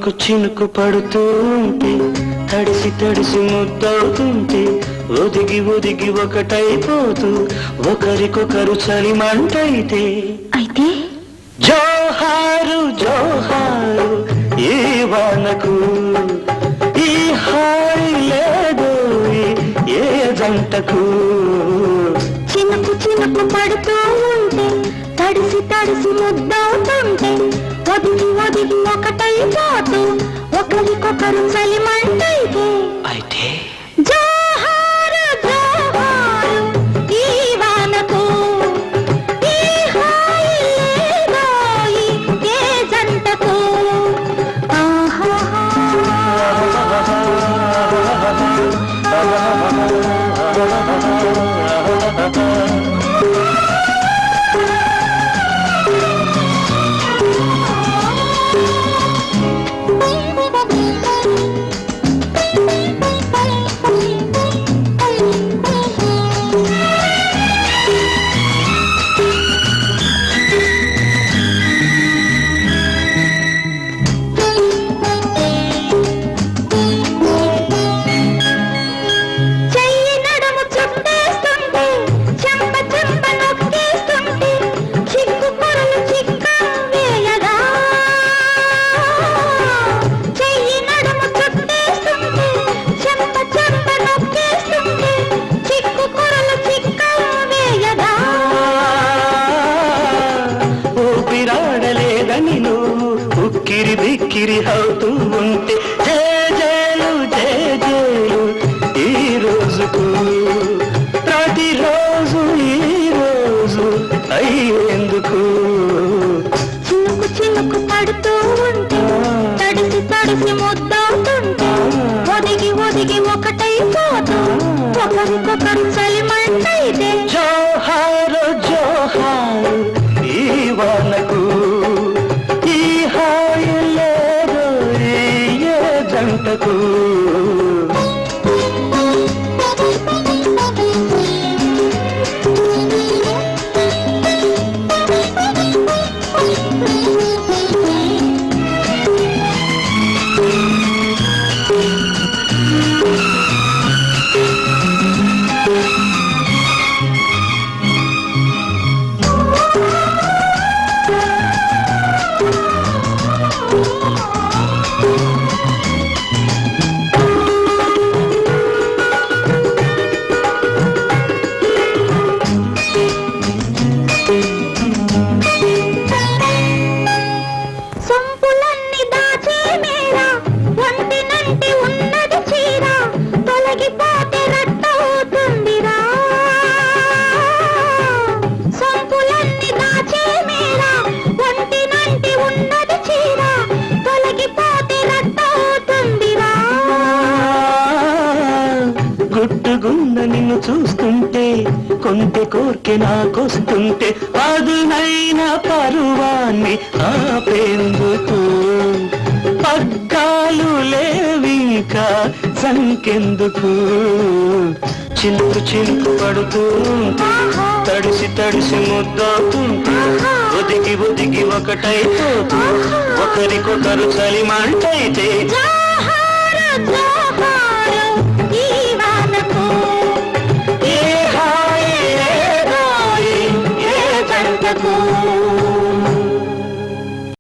చినుకు చినుకు పడుతూ ఉంటే తడిసి తడిసి ముద్దవుతుంటే ఒదిగి ఒదిగి ఒకటైపోతూ ఒకరికొకరు చలిమంటైతే అయితే జోహారు జోహారు ఈ వానకు ఈ హాయి లేదు ఏ జంటకు చినుకు చినుకు పడుతూ ఉంటే తడిసి తడిసి ముద్దవుతుంటే ఒదిగి ఒదిగి ఒకటైపోతూ ఒకరికొకరు చలిమంటైతే అయితే జోహారు జోహారు ఈ వానకు ఈ హాయి లేదోయి ఏ జంటకు ఉక్కిరి బిక్కిరి అవుతూ ఉంటే జేజేలు జేజేలు ఈ రోజుకు ప్రతిరోజు ఈ రోజు అయ్యేందుకు చినుకు చినుకు పడుతూ ఉంటే తడిసి తడిసి ముద్దవుతుంటే ఒదిగి ఒదిగి ఒకటైపోతూ ఒకరికొకరు చలిమంటైతే జోహారు జోహారు ఈ వానకు ఈ హాయి లేదు ఏ జంటకు గుట్టుగున్న నిన్ను చూస్తుంటే కొంటె కోర్కె నాకొస్తుంటే అదునైన పరువాన్ని ఆపేందుకు పగ్గాలు లేవింకా సంకెందుకు చినుకు చినుకు పడుతూ తడిసి తడిసి ముద్దవుతుంటే ఒదిగి ఒదిగి ఒకటైపోతూ ఒకరికొకరు చలిమంటైతే